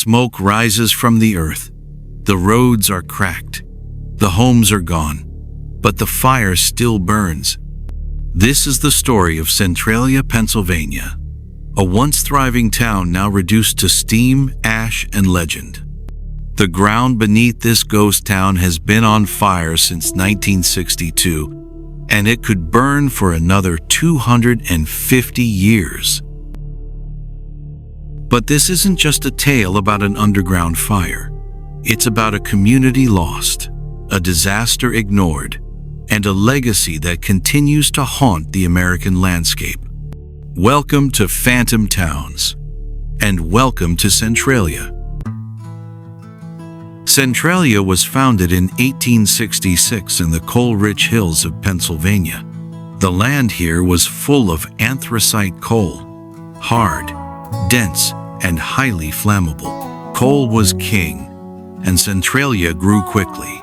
Smoke rises from the earth. The roads are cracked. The homes are gone. But the fire still burns. This is the story of Centralia, Pennsylvania, a once thriving town now reduced to steam, ash, and legend. The ground beneath this ghost town has been on fire since 1962, and it could burn for another 250 years. But this isn't just a tale about an underground fire. It's about a community lost, a disaster ignored, and a legacy that continues to haunt the American landscape. Welcome to Phantom Towns, and welcome to Centralia. Centralia was founded in 1866 in the coal-rich hills of Pennsylvania. The land here was full of anthracite coal, hard, dense, and highly flammable. Coal was king, and Centralia grew quickly.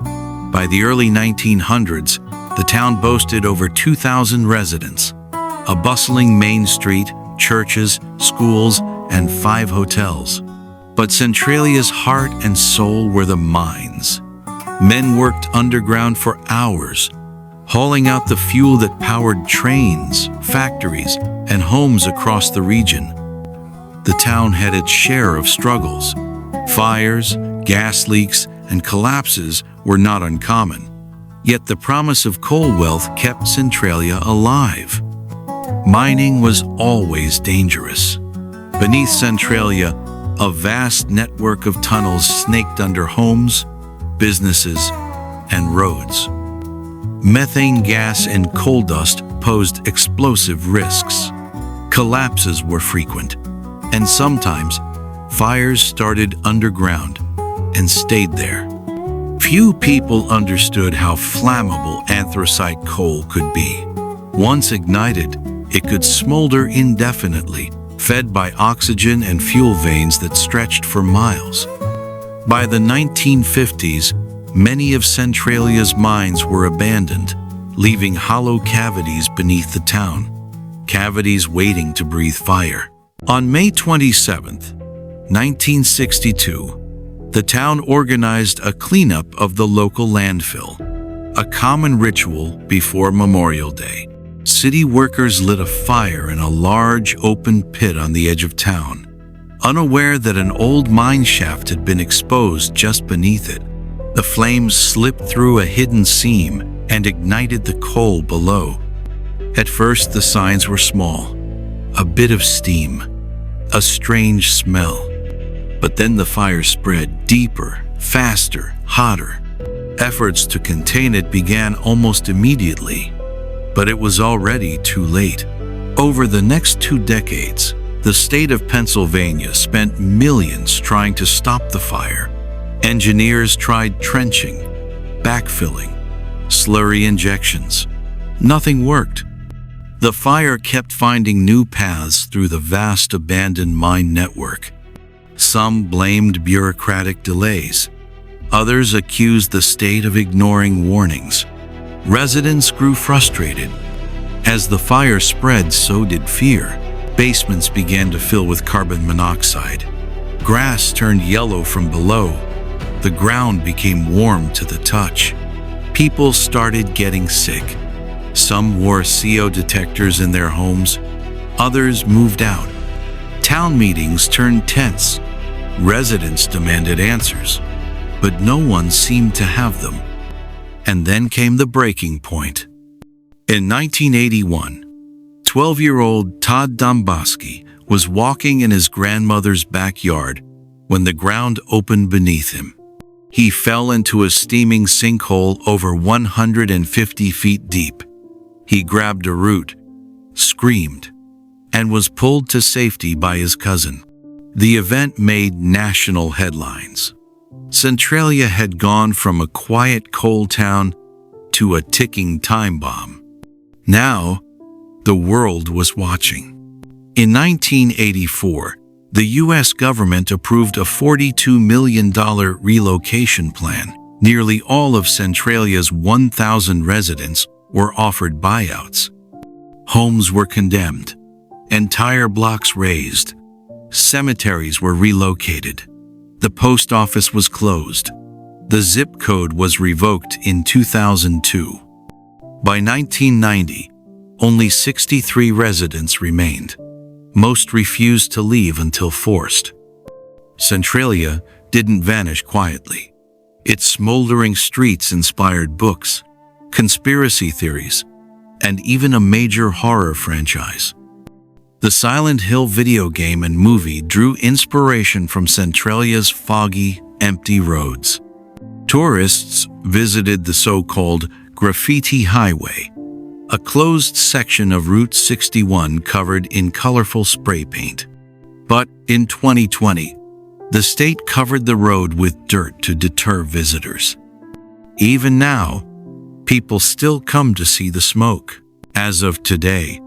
By the early 1900s, the town boasted over 2,000 residents, a bustling main street, churches, schools, and 5 hotels. But Centralia's heart and soul were the mines. Men worked underground for hours, hauling out the fuel that powered trains, factories, and homes across the region. The town had its share of struggles. Fires, gas leaks, and collapses were not uncommon. Yet the promise of coal wealth kept Centralia alive. Mining was always dangerous. Beneath Centralia, a vast network of tunnels snaked under homes, businesses, and roads. Methane gas and coal dust posed explosive risks. Collapses were frequent, and sometimes fires started underground and stayed there. Few people understood how flammable anthracite coal could be. Once ignited, it could smolder indefinitely, fed by oxygen and fuel veins that stretched for miles. By the 1950s, many of Centralia's mines were abandoned, leaving hollow cavities beneath the town, cavities waiting to breathe fire. On May 27, 1962, the town organized a cleanup of the local landfill, a common ritual before Memorial Day. City workers lit a fire in a large open pit on the edge of town, unaware that an old mine shaft had been exposed just beneath it. The flames slipped through a hidden seam and ignited the coal below. At first, the signs were small, a bit of steam, a strange smell. But then the fire spread deeper, faster, hotter. Efforts to contain it began almost immediately, but it was already too late. Over the next 2 decades, the state of Pennsylvania spent millions trying to stop the fire. Engineers tried trenching, backfilling, slurry injections. Nothing worked. The fire kept finding new paths through the vast abandoned mine network. Some blamed bureaucratic delays. Others accused the state of ignoring warnings. Residents grew frustrated. As the fire spread, so did fear. Basements began to fill with carbon monoxide. Grass turned yellow from below. The ground became warm to the touch. People started getting sick. Some wore CO detectors in their homes. Others moved out. Town meetings turned tense. Residents demanded answers, but no one seemed to have them. And then came the breaking point. In 1981, 12-year-old Todd Domboski was walking in his grandmother's backyard when the ground opened beneath him. He fell into a steaming sinkhole over 150 feet deep. He grabbed a root, screamed, and was pulled to safety by his cousin. The event made national headlines. Centralia had gone from a quiet coal town to a ticking time bomb. Now, the world was watching. In 1984, the U.S. government approved a $42 million relocation plan. Nearly all of Centralia's 1,000 residents were offered buyouts. Homes were condemned. Entire blocks razed. Cemeteries were relocated. The post office was closed. The zip code was revoked in 2002. By 1990, only 63 residents remained. Most refused to leave until forced. Centralia didn't vanish quietly. Its smoldering streets inspired books, conspiracy theories, and even a major horror franchise. The Silent Hill video game and movie drew inspiration from Centralia's foggy, empty roads. Tourists visited the so-called Graffiti Highway, a closed section of Route 61 covered in colorful spray paint. But in 2020, the state covered the road with dirt to deter visitors. Even now, people still come to see the smoke. As of today,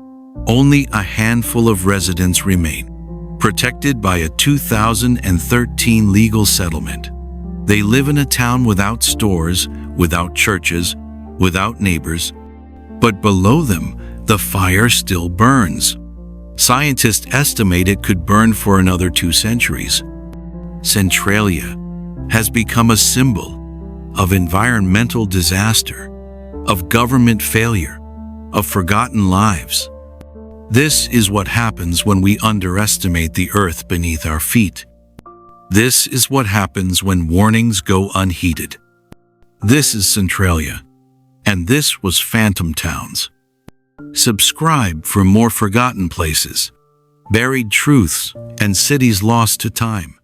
only a handful of residents remain, protected by a 2013 legal settlement. They live in a town without stores, without churches, without neighbors, but below them, the fire still burns. Scientists estimate it could burn for another 2 centuries. Centralia has become a symbol of environmental disaster, of government failure, of forgotten lives. This is what happens when we underestimate the earth beneath our feet. This is what happens when warnings go unheeded. This is Centralia, and this was Phantom Towns. Subscribe for more forgotten places, buried truths, and cities lost to time.